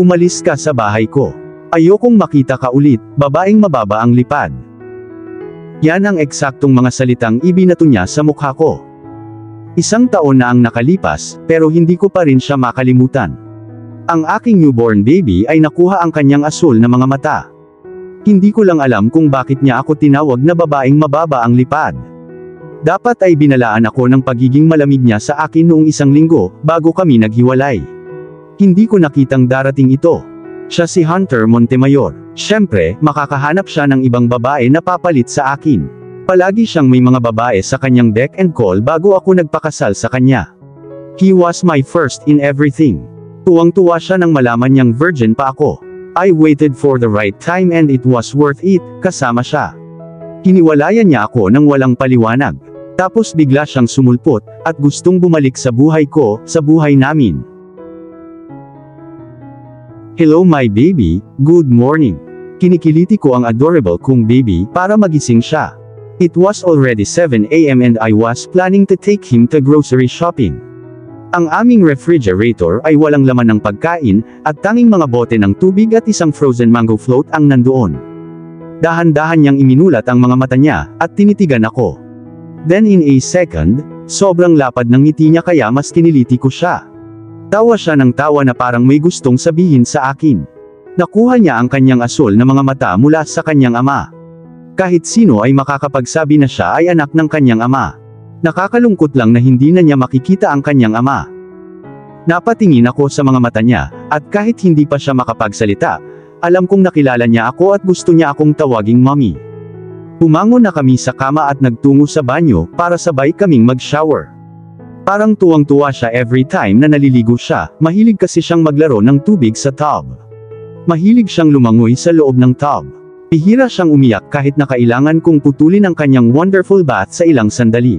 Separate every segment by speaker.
Speaker 1: Umalis ka sa bahay ko. Ayokong makita ka ulit, babaeng mababa ang lipad. Yan ang eksaktong mga salitang ibinato niya sa mukha ko. 1 taon na ang nakalipas, pero hindi ko pa rin siya makalimutan. Ang aking newborn baby ay nakuha ang kanyang asul na mga mata. Hindi ko lang alam kung bakit niya ako tinawag na babaeng mababa ang lipad. Dapat ay binalaan ako ng pagiging malamig niya sa akin noong 1 linggo, bago kami naghiwalay. Hindi ko nakitang darating ito. Siya si Hunter Montemayor. Siyempre, makakahanap siya ng ibang babae na papalit sa akin. Palagi siyang may mga babae sa kanyang beck and call bago ako nagpakasal sa kanya. He was my first in everything. Tuwang-tuwa siya nang malaman niyang virgin pa ako. I waited for the right time and it was worth it, kasama siya. Hiniwalayan niya ako nang walang paliwanag. Tapos bigla siyang sumulpot, at gustong bumalik sa buhay ko, sa buhay namin. Hello my baby, good morning. Kinikiliti ko ang adorable kong baby para magising siya. It was already 7 AM and I was planning to take him to grocery shopping. Ang aming refrigerator ay walang laman ng pagkain, at tanging mga bote ng tubig at isang frozen mango float ang nandoon. Dahan-dahan niyang iminulat ang mga mata niya, at tinitigan ako. Then in a second, sobrang lapad ng ngiti niya kaya mas kiniliti ko siya. Tawa siya ng tawa na parang may gustong sabihin sa akin. Nakuha niya ang kanyang asul na mga mata mula sa kanyang ama. Kahit sino ay makakapagsabi na siya ay anak ng kanyang ama. Nakakalungkot lang na hindi na niya makikita ang kanyang ama. Napatingin ako sa mga mata niya, at kahit hindi pa siya makapagsalita, alam kong nakilala niya ako at gusto niya akong tawaging mommy. Pumangon na kami sa kama at nagtungo sa banyo para sabay kaming mag-shower. Parang tuwang-tuwa siya every time na naliligo siya, mahilig kasi siyang maglaro ng tubig sa tub. Mahilig siyang lumangoy sa loob ng tub. Bihira siyang umiyak kahit na kailangan kong putulin ang kanyang wonderful bath sa ilang sandali.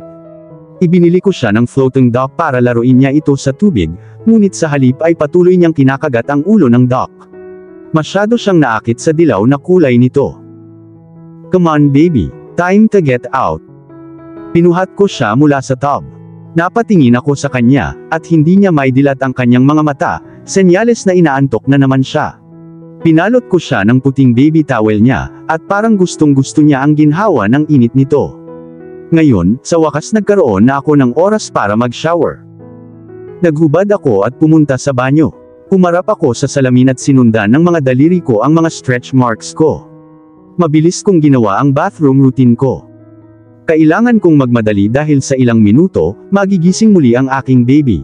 Speaker 1: Ibinili ko siya ng floating dock para laruin niya ito sa tubig, ngunit sa halip ay patuloy niyang kinakagat ang ulo ng dock. Masyado siyang naakit sa dilaw na kulay nito. Come on baby, time to get out. Pinuhat ko siya mula sa tub. Napatingin ako sa kanya, at hindi niya maidilat ang kanyang mga mata, senyales na inaantok na naman siya. Pinalot ko siya ng puting baby towel niya, at parang gustong-gusto niya ang ginhawa ng init nito. Ngayon, sa wakas nagkaroon na ako ng oras para mag-shower. Naghubad ako at pumunta sa banyo. Pumarap ako sa salamin at sinundan ng mga daliri ko ang mga stretch marks ko. Mabilis kong ginawa ang bathroom routine ko. Kailangan kong magmadali dahil sa ilang minuto, magigising muli ang aking baby.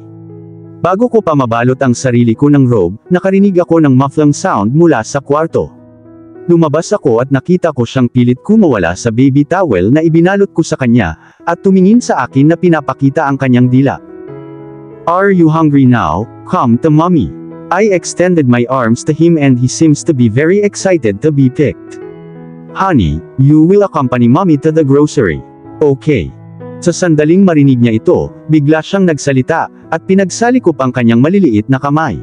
Speaker 1: Bago ko pa mabalot ang sarili ko ng robe, nakarinig ako ng muffling sound mula sa kwarto. Lumabas ako at nakita ko siyang pilit kumawala sa baby towel na ibinalot ko sa kanya, at tumingin sa akin na pinapakita ang kanyang dila. Are you hungry now? Come to mommy. I extended my arms to him and he seems to be very excited to be picked. Honey, you will accompany mommy to the grocery. Okay. Sa sandaling marinig niya ito, bigla siyang nagsalita, at pinagsalikop ang kanyang maliliit na kamay.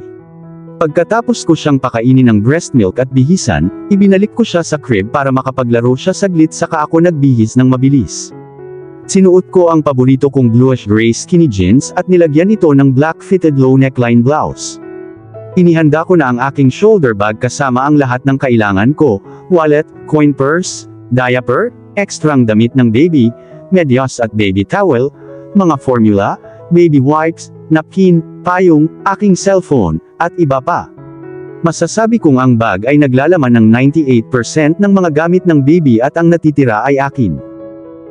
Speaker 1: Pagkatapos ko siyang pakainin ng breast milk at bihisan, ibinalik ko siya sa crib para makapaglaro siya saglit saka ako nagbihis ng mabilis. Sinuot ko ang paborito kong bluish gray skinny jeans at nilagyan ito ng black fitted low neckline blouse. Inihanda ko na ang aking shoulder bag kasama ang lahat ng kailangan ko, wallet, coin purse, diaper, ekstrang damit ng baby, medyas at baby towel, mga formula, baby wipes, napkin, payong, aking cellphone, at iba pa. Masasabi kong ang bag ay naglalaman ng 98% ng mga gamit ng baby at ang natitira ay akin.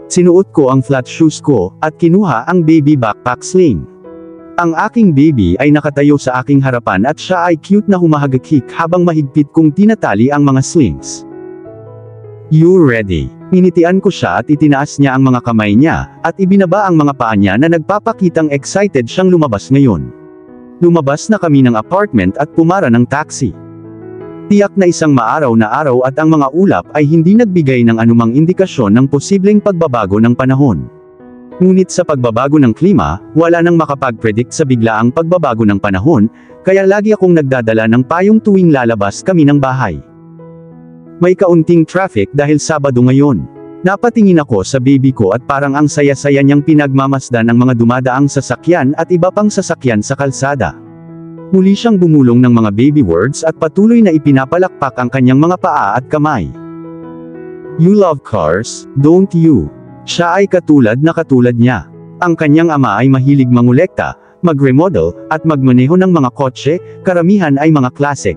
Speaker 1: Sinuot ko ang flat shoes ko, at kinuha ang baby backpack sling. Ang aking baby ay nakatayo sa aking harapan at siya ay cute na humahagakik habang mahigpit kong tinatali ang mga slings. You ready? Minitian ko siya at itinaas niya ang mga kamay niya, at ibinaba ang mga paa niya na nagpapakitang excited siyang lumabas ngayon. Lumabas na kami ng apartment at pumara ng taxi. Tiyak na isang maaraw na araw at ang mga ulap ay hindi nagbigay ng anumang indikasyon ng posibleng pagbabago ng panahon. Ngunit sa pagbabago ng klima, wala nang makapag-predict sa biglaang pagbabago ng panahon, kaya lagi akong nagdadala ng payong tuwing lalabas kami ng bahay. May kaunting traffic dahil Sabado ngayon. Napatingin ako sa baby ko at parang ang saya-saya niyang pinagmamasdan ang mga dumadaang sasakyan at iba pang sasakyan sa kalsada. Muli siyang bumulong ng mga baby words at patuloy na ipinapalakpak ang kanyang mga paa at kamay. You love cars, don't you? Siya ay katulad niya. Ang kanyang ama ay mahilig mangolekta, mag-remodel, at magmaneho ng mga kotse, karamihan ay mga classic.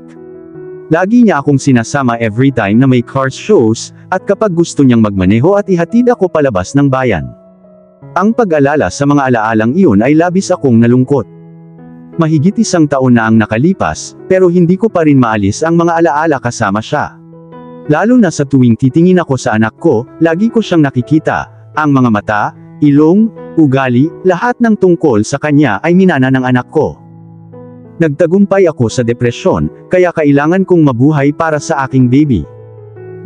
Speaker 1: Lagi niya akong sinasama every time na may cars shows, at kapag gusto niyang magmaneho at ihatid ako palabas ng bayan. Ang pag-alala sa mga alaalang iyon ay labis akong nalungkot. Mahigit 1 taon na ang nakalipas, pero hindi ko pa rin maalis ang mga alaala kasama siya. Lalo na sa tuwing titingin ako sa anak ko, lagi ko siyang nakikita, ang mga mata, ilong, ugali, lahat ng tungkol sa kanya ay minana ng anak ko. Nagtagumpay ako sa depresyon, kaya kailangan kong mabuhay para sa aking baby.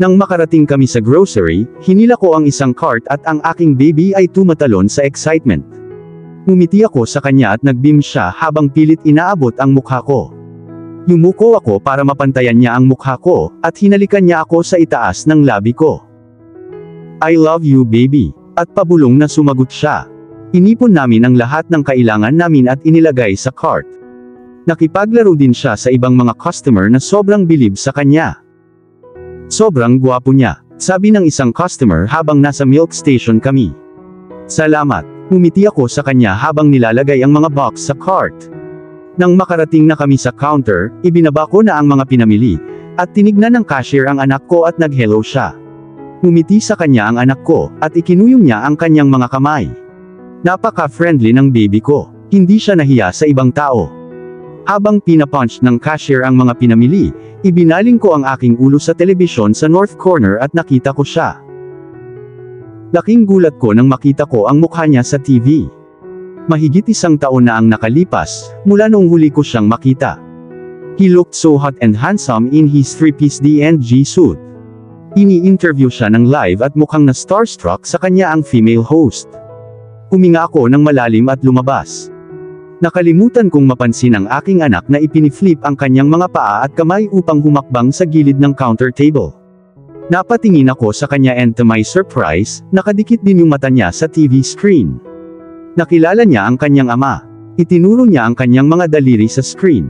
Speaker 1: Nang makarating kami sa grocery, hinila ko ang isang cart at ang aking baby ay tumatalon sa excitement. Ngumiti ako sa kanya at nag-beam siya habang pilit inaabot ang mukha ko. Yumuko ako para mapantayan niya ang mukha ko, at hinalikan niya ako sa itaas ng labi ko. I love you baby. At pabulong na sumagot siya. Inipon namin ang lahat ng kailangan namin at inilagay sa cart. Nakipaglaro din siya sa ibang mga customer na sobrang bilib sa kanya. Sobrang gwapo niya, sabi ng isang customer habang nasa milk station kami. Salamat. Ngumiti ako sa kanya habang nilalagay ang mga box sa cart. Nang makarating na kami sa counter, ibinaba ko na ang mga pinamili, at tinignan ng cashier ang anak ko at nag-hello siya. Ngumiti sa kanya ang anak ko, at ikinuyong niya ang kanyang mga kamay. Napaka-friendly ng baby ko, hindi siya nahiya sa ibang tao. Habang pinapunch ng cashier ang mga pinamili, ibinaling ko ang aking ulo sa telebisyon sa north corner at nakita ko siya. Laking gulat ko nang makita ko ang mukha niya sa TV. Mahigit 1 taon na ang nakalipas, mula noong huli ko siyang makita. He looked so hot and handsome in his 3-piece D&G suit. Ini-interview siya ng live at mukhang na starstruck sa kanya ang female host. Huminga ako ng malalim at lumabas. Nakalimutan kong mapansin ang aking anak na ipiniflip ang kanyang mga paa at kamay upang humakbang sa gilid ng counter table. Napatingin ako sa kanya and to my surprise, nakadikit din yung mata niya sa TV screen. Nakilala niya ang kanyang ama. Itinuro niya ang kanyang mga daliri sa screen.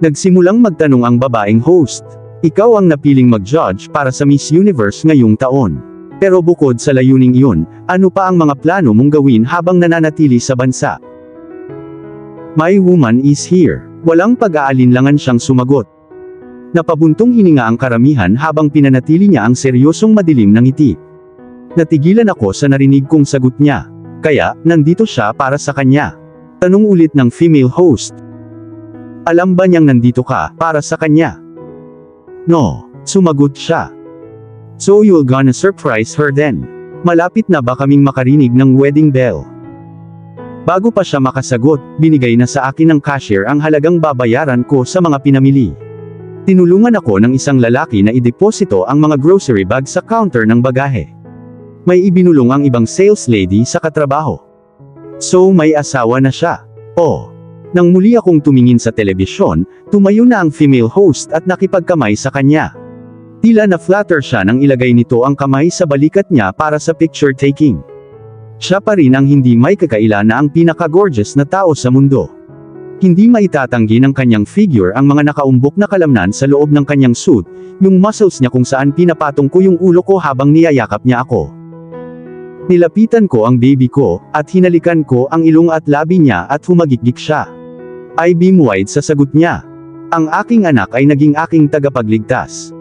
Speaker 1: Nagsimulang magtanong ang babaeng host. Ikaw ang napiling mag-judge para sa Miss Universe ngayong taon. Pero bukod sa layuning iyon, ano pa ang mga plano mong gawin habang nananatili sa bansa? My woman is here. Walang pag-aalinlangan siyang sumagot. Napabuntong hininga ang karamihan habang pinanatili niya ang seryosong madilim ng ngiti. Natigilan ako sa narinig kong sagot niya. Kaya, nandito siya para sa kanya. Tanong ulit ng female host. Alam ba niyang nandito ka para sa kanya? No, sumagot siya. So you're gonna surprise her then. Malapit na ba kaming makarinig ng wedding bell? Bago pa siya makasagot, binigay na sa akin ng cashier ang halagang babayaran ko sa mga pinamili. Tinulungan ako ng isang lalaki na ideposito ang mga grocery bag sa counter ng bagahe. May ibinulong ang ibang sales lady sa katrabaho. So may asawa na siya. Oh. Nang muli akong tumingin sa telebisyon, tumayo na ang female host at nakipagkamay sa kanya. Tila na-flatter siya nang ilagay nito ang kamay sa balikat niya para sa picture taking. Siya pa rin ang hindi may kakaila na ang pinaka-gorgeous na tao sa mundo. Hindi maitatanggi ng kanyang figure ang mga nakaumbok na kalamnan sa loob ng kanyang suit, yung muscles niya kung saan pinapatong ko yung ulo ko habang niyayakap niya ako. Nilapitan ko ang baby ko, at hinalikan ko ang ilong at labi niya at humagikgik siya. I beam wide sa sagot niya. Ang aking anak ay naging aking tagapagligtas.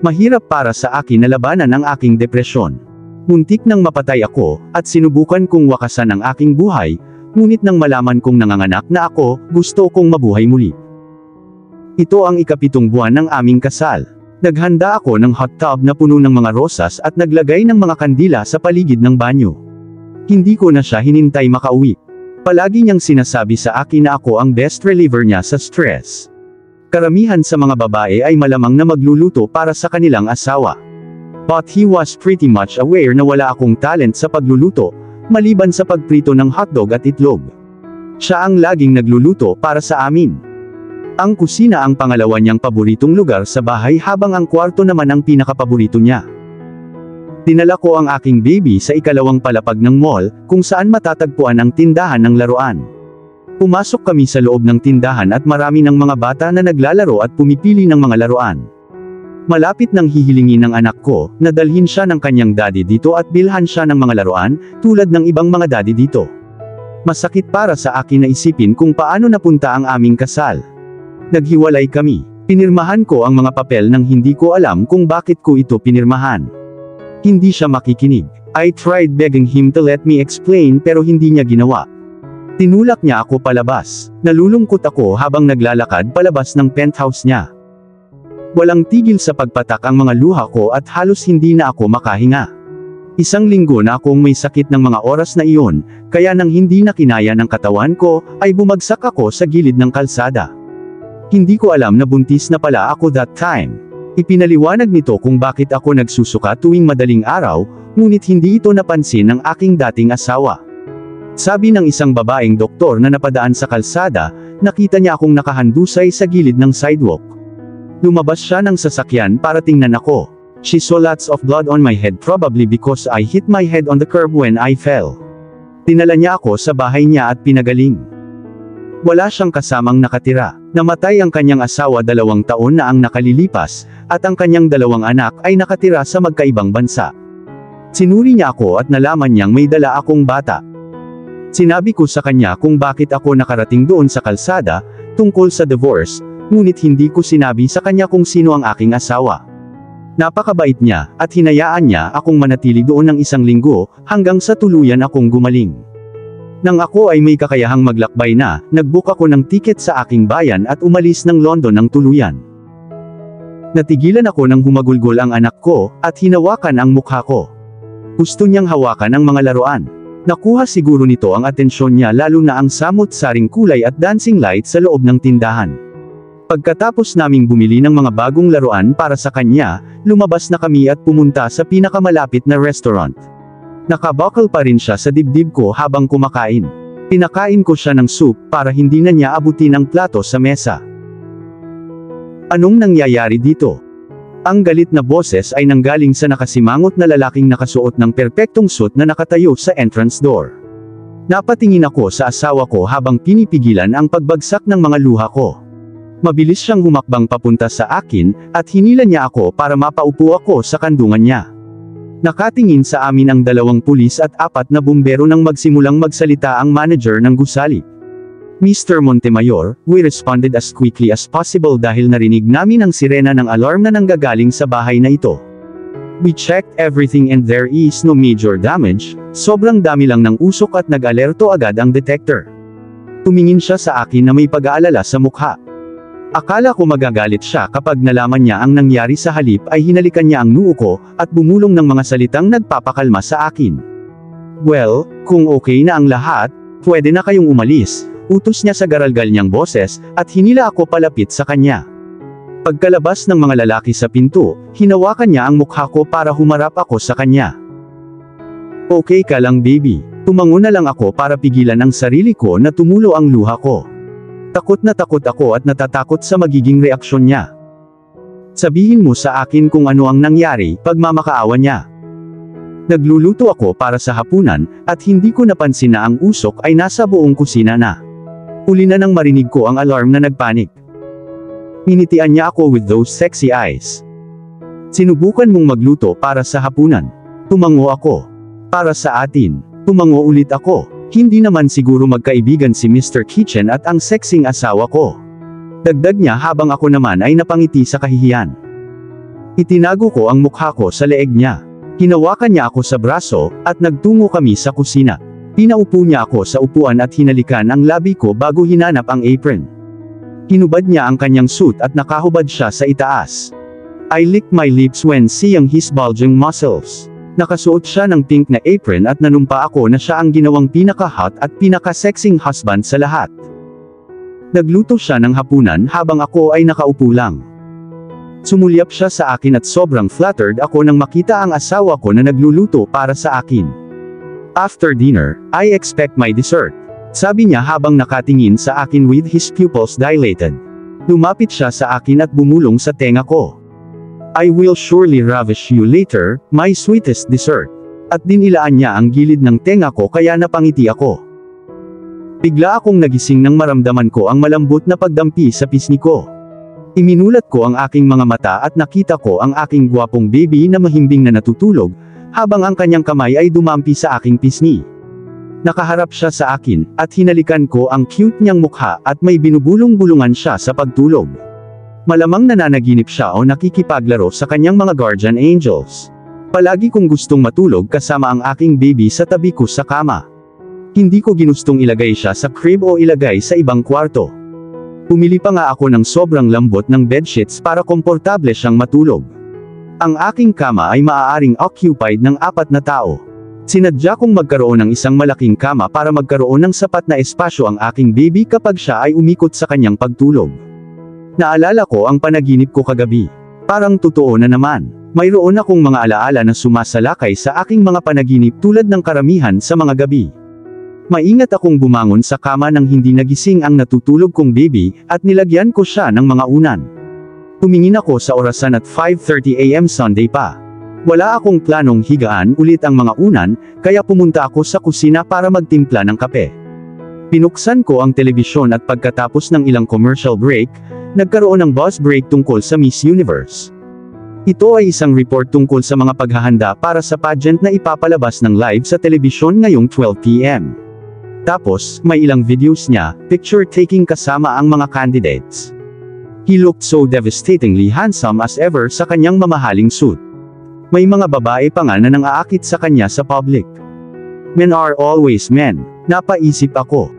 Speaker 1: Mahirap para sa akin na labanan ang aking depresyon. Muntik nang mapatay ako, at sinubukan kong wakasan ang aking buhay, ngunit nang malaman kong nanganganak na ako, gusto kong mabuhay muli. Ito ang ika-7 buwan ng aming kasal. Naghanda ako ng hot tub na puno ng mga rosas at naglagay ng mga kandila sa paligid ng banyo. Hindi ko na siya hinintay makauwi. Palagi niyang sinasabi sa akin na ako ang best reliever niya sa stress. Karamihan sa mga babae ay malamang na magluluto para sa kanilang asawa. But he was pretty much aware na wala akong talent sa pagluluto, maliban sa pagprito ng hotdog at itlog. Siya ang laging nagluluto para sa amin. Ang kusina ang pangalawa niyang paboritong lugar sa bahay habang ang kwarto naman ang pinakapaborito niya. Dinala ko ang aking baby sa ikalawang palapag ng mall, kung saan matatagpuan ang tindahan ng laruan. Pumasok kami sa loob ng tindahan at marami ng mga bata na naglalaro at pumipili ng mga laruan. Malapit nang hihilingin ng anak ko, na dalhin siya ng kanyang daddy dito at bilhan siya ng mga laruan, tulad ng ibang mga daddy dito. Masakit para sa akin na isipin kung paano napunta ang aming kasal. Naghiwalay kami. Pinirmahan ko ang mga papel nang hindi ko alam kung bakit ko ito pinirmahan. Hindi siya makikinig. I tried begging him to let me explain pero hindi niya ginawa. Tinulak niya ako palabas. Nalulungkot ako habang naglalakad palabas ng penthouse niya. Walang tigil sa pagpatak ang mga luha ko at halos hindi na ako makahinga. Isang linggo na akong may sakit ng mga oras na iyon, kaya nang hindi na kinaya ng katawan ko, ay bumagsak ako sa gilid ng kalsada. Hindi ko alam na buntis na pala ako that time. Ipinaliwanag nito kung bakit ako nagsusuka tuwing madaling araw, ngunit hindi ito napansin ng aking dating asawa. Sabi ng isang babaeng doktor na napadaan sa kalsada, nakita niya akong nakahandusay sa gilid ng sidewalk. Lumabas siya ng sasakyan para tingnan ako. She saw lots of blood on my head probably because I hit my head on the curb when I fell. Dinala niya ako sa bahay niya at pinagaling. Wala siyang kasamang nakatira. Namatay ang kanyang asawa 2 taon na ang nakalilipas, at ang kanyang 2 anak ay nakatira sa magkaibang bansa. Sinuri niya ako at nalaman niyang may dala akong bata. Sinabi ko sa kanya kung bakit ako nakarating doon sa kalsada, tungkol sa divorce, ngunit hindi ko sinabi sa kanya kung sino ang aking asawa. Napakabait niya, at hinayaan niya akong manatili doon ng 1 linggo, hanggang sa tuluyan akong gumaling. Nang ako ay may kakayahang maglakbay na, nag-book ako ng tiket sa aking bayan at umalis ng London ng tuluyan. Natigilan ako nang humagulgol ang anak ko, at hinawakan ang mukha ko. Gusto niyang hawakan ang mga laruan. Nakuha siguro nito ang atensyon niya lalo na ang samot-saring kulay at dancing light sa loob ng tindahan. Pagkatapos naming bumili ng mga bagong laruan para sa kanya, lumabas na kami at pumunta sa pinakamalapit na restaurant. Nakabakal pa rin siya sa dibdib ko habang kumakain. Pinakain ko siya ng soup para hindi na niya abutin ang plato sa mesa. Anong nangyayari dito? Ang galit na boses ay nanggaling sa nakasimangot na lalaking nakasuot ng perpektong suit na nakatayo sa entrance door. Napatingin ako sa asawa ko habang pinipigilan ang pagbagsak ng mga luha ko. Mabilis siyang humakbang papunta sa akin, at hinila niya ako para mapaupo ako sa kandungan niya. Nakatingin sa amin ang 2 pulis at 4 na bumbero nang magsimulang magsalita ang manager ng gusali. Mr. Montemayor, we responded as quickly as possible dahil narinig namin ang sirena ng alarm na nanggagaling sa bahay na ito. We checked everything and there is no major damage, sobrang dami lang ng usok at nag-alerto agad ang detector. Tumingin siya sa akin na may pag-aalala sa mukha. Akala ko magagalit siya kapag nalaman niya ang nangyari, sa halip ay hinalikan niya ang noo ko, at bumulong ng mga salitang nagpapakalma sa akin. Well, kung okay na ang lahat, pwede na kayong umalis. Utos niya sa garalgal niyang boses, at hinila ako palapit sa kanya. Pagkalabas ng mga lalaki sa pinto, hinawakan niya ang mukha ko para humarap ako sa kanya. Okay ka lang baby. Tumango na lang ako para pigilan ang sarili ko na tumulo ang luha ko. Takot na takot ako at natatakot sa magiging reaksyon niya. Sabihin mo sa akin kung ano ang nangyari, pagmamakaawa niya. Nagluluto ako para sa hapunan, at hindi ko napansin na ang usok ay nasa buong kusina na. Uli na nang marinig ko ang alarm na nagpanik. Minitian niya ako with those sexy eyes. Sinubukan mong magluto para sa hapunan. Tumango ako. Para sa atin. Tumango ulit ako. Hindi naman siguro magkaibigan si Mr. Kitchen at ang sexing asawa ko. Dagdag niya habang ako naman ay napangiti sa kahihiyan. Itinago ko ang mukha ko sa leeg niya. Hinawakan niya ako sa braso, at nagtungo kami sa kusina. Pinaupo niya ako sa upuan at hinalikan ang labi ko bago hinanap ang apron. Hinubad niya ang kanyang suit at nakahubad siya sa itaas. I licked my lips when seeing his bulging muscles. Nakasuot siya ng pink na apron at nanumpa ako na siya ang ginawang pinaka-hot at pinaka-sexing husband sa lahat. Nagluto siya ng hapunan habang ako ay nakaupo lang. Sumulyap siya sa akin at sobrang flattered ako nang makita ang asawa ko na nagluluto para sa akin. After dinner, I expect my dessert. Sabi niya habang nakatingin sa akin with his pupils dilated. Lumapit siya sa akin at bumulong sa tenga ko. I will surely ravish you later, my sweetest dessert. At dinilaan niya ang gilid ng tenga ko kaya napangiti ako. Bigla akong nagising nang maramdaman ko ang malambot na pagdampi sa pisngi ko. Iminulat ko ang aking mga mata at nakita ko ang aking gwapong baby na mahimbing na natutulog, habang ang kanyang kamay ay dumampi sa aking pisngi. Nakaharap siya sa akin, at hinalikan ko ang cute niyang mukha at may binubulong-bulungan siya sa pagtulog. Malamang nananaginip siya o nakikipaglaro sa kanyang mga guardian angels. Palagi kong gustong matulog kasama ang aking baby sa tabi ko sa kama. Hindi ko ginustong ilagay siya sa crib o ilagay sa ibang kwarto. Pumili pa nga ako ng sobrang lambot ng bedsheets para komportable siyang matulog. Ang aking kama ay maaaring occupied ng 4 na tao. Sinadya kong magkaroon ng isang malaking kama para magkaroon ng sapat na espasyo ang aking baby kapag siya ay umikot sa kanyang pagtulog. Naalala ko ang panaginip ko kagabi. Parang totoo na naman. Mayroon akong mga alaala na sumasalakay sa aking mga panaginip tulad ng karamihan sa mga gabi. Maingat akong bumangon sa kama nang hindi nagising ang natutulog kong baby, at nilagyan ko siya ng mga unan. Tumingin ako sa orasan at 5:30 AM Sunday pa. Wala akong planong higaan ulit ang mga unan, kaya pumunta ako sa kusina para magtimpla ng kape. Pinuksan ko ang telebisyon at pagkatapos ng ilang commercial break, nagkaroon ng buzz break tungkol sa Miss Universe. Ito ay isang report tungkol sa mga paghahanda para sa pageant na ipapalabas ng live sa telebisyon ngayong 12 PM. Tapos, may ilang videos niya, picture taking kasama ang mga candidates. He looked so devastatingly handsome as ever sa kanyang mamahaling suit. May mga babae pa nga na nang-aakit sa kanya sa public. Men are always men, napaisip ako.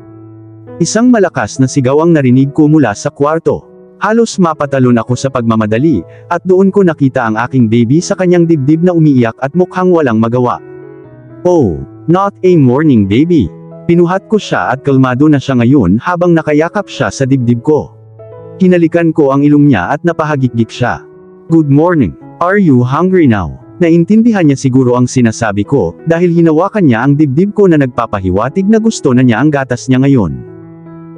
Speaker 1: Isang malakas na sigaw ang narinig ko mula sa kwarto. Halos mapatalon ako sa pagmamadali, at doon ko nakita ang aking baby sa kanyang dibdib na umiiyak at mukhang walang magawa. Oh, not a morning baby. Pinuhat ko siya at kalmado na siya ngayon habang nakayakap siya sa dibdib ko. Hinalikan ko ang ilong niya at napahagikgik siya. Good morning. Are you hungry now? Naintindihan niya siguro ang sinasabi ko, dahil hinawakan niya ang dibdib ko na nagpapahiwatig na gusto na niya ang gatas niya ngayon.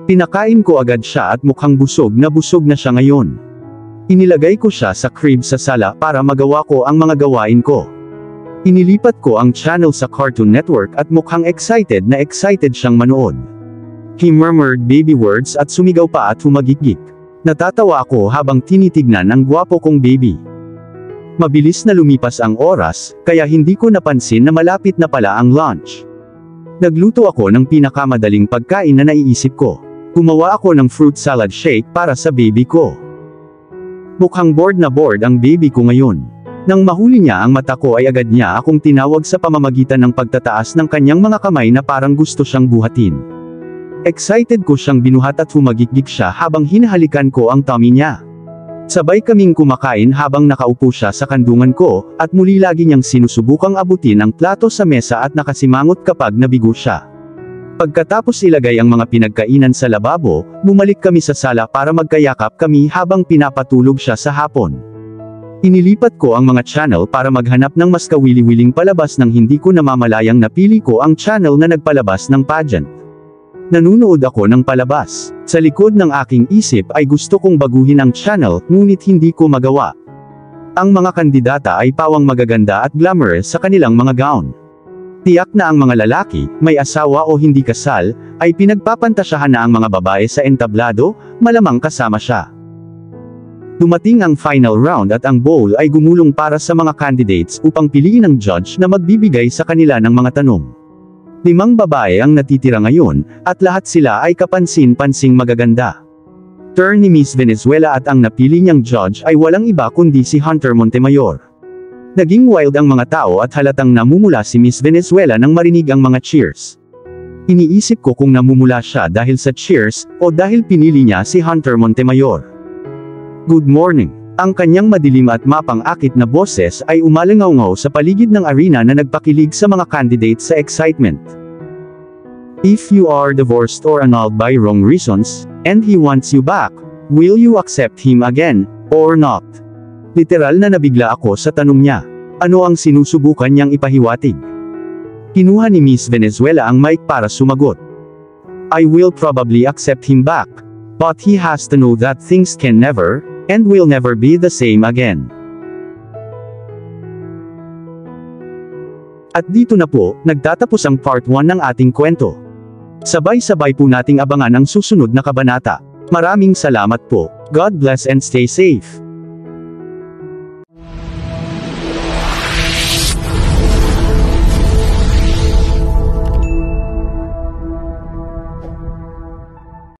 Speaker 1: Pinakain ko agad siya at mukhang busog na siya ngayon. Inilagay ko siya sa crib sa sala para magawa ko ang mga gawain ko. Inilipat ko ang channel sa Cartoon Network at mukhang excited siyang manood. He murmured baby words at sumigaw pa at humagikgik. Natatawa ako habang tinitignan ang gwapo kong baby. Mabilis na lumipas ang oras, kaya hindi ko napansin na malapit na pala ang lunch. Nagluto ako ng pinakamadaling pagkain na naiisip ko. Gumawa ako ng fruit salad shake para sa baby ko. Mukhang bored na bored ang baby ko ngayon. Nang mahuli niya ang mata ko ay agad niya akong tinawag sa pamamagitan ng pagtataas ng kanyang mga kamay na parang gusto siyang buhatin. Excited ko siyang binuhat at humagikgik siya habang hinahalikan ko ang tummy niya. Sabay kaming kumakain habang nakaupo siya sa kandungan ko, at muli lagi niyang sinusubukang abutin ang plato sa mesa at nakasimangot kapag nabigo siya. Pagkatapos ilagay ang mga pinagkainan sa lababo, bumalik kami sa sala para magkayakap kami habang pinapatulog siya sa hapon. Inilipat ko ang mga channel para maghanap ng mas kawili-wiling palabas nang hindi ko namamalayang napili ko ang channel na nagpalabas ng pageant. Nanunood ako ng palabas. Sa likod ng aking isip ay gusto kong baguhin ang channel, ngunit hindi ko magawa. Ang mga kandidata ay pawang magaganda at glamorous sa kanilang mga gown. Tiyak na ang mga lalaki, may asawa o hindi kasal, ay pinagpapantasyahan na ang mga babae sa entablado, malamang kasama siya. Dumating ang final round at ang bowl ay gumulong para sa mga candidates upang piliin ang judge na magbibigay sa kanila ng mga tanong. 5 babae ang natitira ngayon, at lahat sila ay kapansin-pansing magaganda. Turn ni Miss Venezuela at ang napili niyang judge ay walang iba kundi si Hunter Montemayor. Naging wild ang mga tao at halatang namumula si Miss Venezuela nang marinig ang mga cheers. Iniisip ko kung namumula siya dahil sa cheers, o dahil pinili niya si Hunter Montemayor. Good morning. Ang kanyang madilim at mapang-akit na boses ay umalingaw-ngaw sa paligid ng arena na nagpakilig sa mga candidates sa excitement. If you are divorced or annulled by wrong reasons, and he wants you back, will you accept him again, or not? Literal na nabigla ako sa tanong niya. Ano ang sinusubukan niyang ipahiwatig? Kinuha ni Miss Venezuela ang mic para sumagot. I will probably accept him back. But he has to know that things can never, and will never be the same again. At dito na po, nagtatapos ang part 1 ng ating kwento. Sabay-sabay po nating abangan ang susunod na kabanata. Maraming salamat po. God bless and stay safe.